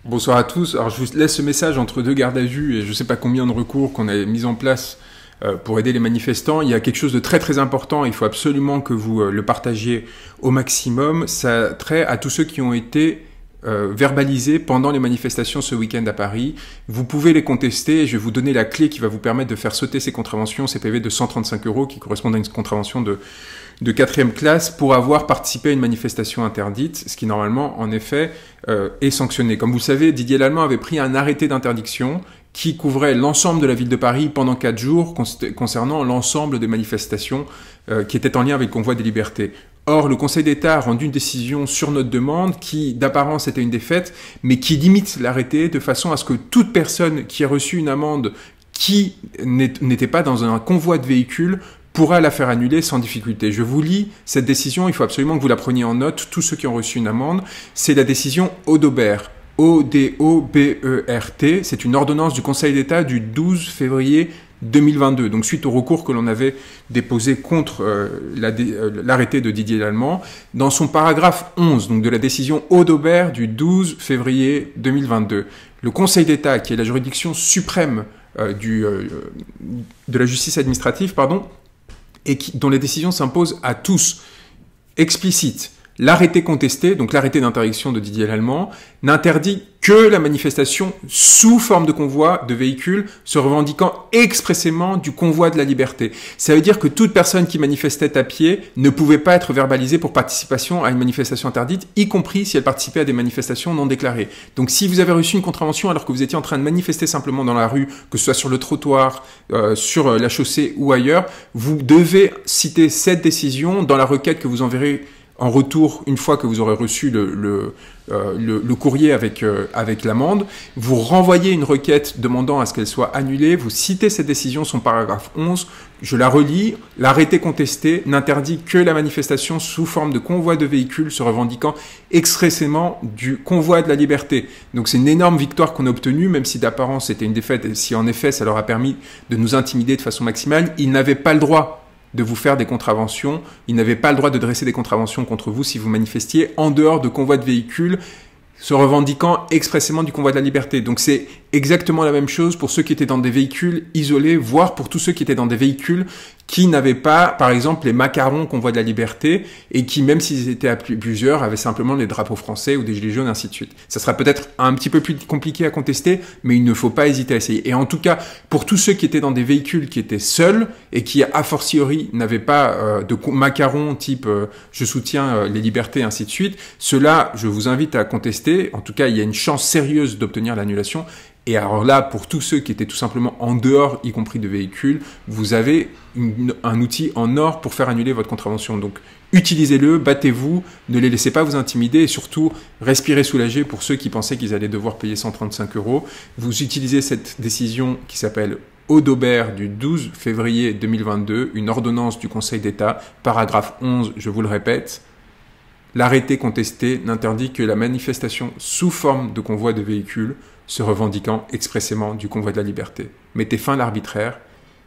Bonsoir à tous. Alors je vous laisse ce message entre deux gardes à vue et je ne sais pas combien de recours qu'on a mis en place pour aider les manifestants. Il y a quelque chose de très très important, il faut absolument que vous le partagiez au maximum. Ça a trait à tous ceux qui ont été verbalisés pendant les manifestations ce week-end à Paris. Vous pouvez les contester et je vais vous donner la clé qui va vous permettre de faire sauter ces contraventions, ces PV de 135 € qui correspondent à une contravention de 4e classe pour avoir participé à une manifestation interdite, ce qui normalement, en effet, est sanctionné. Comme vous le savez, Didier Lallement avait pris un arrêté d'interdiction qui couvrait l'ensemble de la ville de Paris pendant 4 jours concernant l'ensemble des manifestations qui étaient en lien avec le convoi des libertés. Or, le Conseil d'État a rendu une décision sur notre demande qui, d'apparence, était une défaite, mais qui limite l'arrêté de façon à ce que toute personne qui a reçu une amende qui n'était pas dans un convoi de véhicules pourra la faire annuler sans difficulté. Je vous lis cette décision, il faut absolument que vous la preniez en note, tous ceux qui ont reçu une amende. C'est la décision Odobert, O-D-O-B-E-R-T. C'est une ordonnance du Conseil d'État du 12 février 2022, donc suite au recours que l'on avait déposé contre l'arrêté de Didier Lallement. Dans son paragraphe 11, donc de la décision Odobert du 12 février 2022, le Conseil d'État, qui est la juridiction suprême de la justice administrative, et dont les décisions s'imposent à tous, explicite. L'arrêté contesté, donc l'arrêté d'interdiction de Didier Lallement, n'interdit que la manifestation sous forme de convoi de véhicules se revendiquant expressément du convoi de la liberté. Ça veut dire que toute personne qui manifestait à pied ne pouvait pas être verbalisée pour participation à une manifestation interdite, y compris si elle participait à des manifestations non déclarées. Donc si vous avez reçu une contravention alors que vous étiez en train de manifester simplement dans la rue, que ce soit sur le trottoir, sur la chaussée ou ailleurs, vous devez citer cette décision dans la requête que vous enverrez en retour, une fois que vous aurez reçu le courrier avec l'amende, vous renvoyez une requête demandant à ce qu'elle soit annulée, vous citez cette décision, son paragraphe 11, je la relis, l'arrêté contesté n'interdit que la manifestation sous forme de convoi de véhicules se revendiquant expressément du convoi de la liberté. Donc c'est une énorme victoire qu'on a obtenue, même si d'apparence c'était une défaite, et si en effet ça leur a permis de nous intimider de façon maximale, ils n'avaient pas le droit de vous faire des contraventions. Ils n'avaient pas le droit de dresser des contraventions contre vous si vous manifestiez en dehors de convois de véhicules se revendiquant expressément du convoi de la liberté. Donc c'est exactement la même chose pour ceux qui étaient dans des véhicules isolés, voire pour tous ceux qui étaient dans des véhicules qui n'avaient pas, par exemple, les macarons convoi de la liberté et qui, même s'ils étaient à plusieurs, avaient simplement les drapeaux français ou des gilets jaunes, ainsi de suite. Ça sera peut-être un petit peu plus compliqué à contester, mais il ne faut pas hésiter à essayer. Et en tout cas, pour tous ceux qui étaient dans des véhicules qui étaient seuls et qui, a fortiori, n'avaient pas de macarons type je soutiens les libertés, ainsi de suite, ceux-là, je vous invite à contester. En tout cas, il y a une chance sérieuse d'obtenir l'annulation. Et alors là, pour tous ceux qui étaient tout simplement en dehors, y compris de véhicules, vous avez un outil en or pour faire annuler votre contravention. Donc, utilisez-le, battez-vous, ne les laissez pas vous intimider et surtout, respirez soulagé pour ceux qui pensaient qu'ils allaient devoir payer 135 €. Vous utilisez cette décision qui s'appelle Odobert du 12 février 2022, une ordonnance du Conseil d'État, paragraphe 11, je vous le répète. L'arrêté contesté n'interdit que la manifestation sous forme de convoi de véhicules se revendiquant expressément du convoi de la liberté. Mettez fin à l'arbitraire,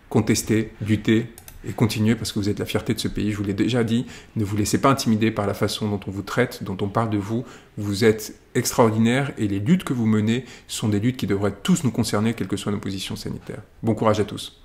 contestez, luttez et continuez parce que vous êtes la fierté de ce pays. Je vous l'ai déjà dit, ne vous laissez pas intimider par la façon dont on vous traite, dont on parle de vous. Vous êtes extraordinaire et les luttes que vous menez sont des luttes qui devraient tous nous concerner, quelles que soient nos positions sanitaires. Bon courage à tous.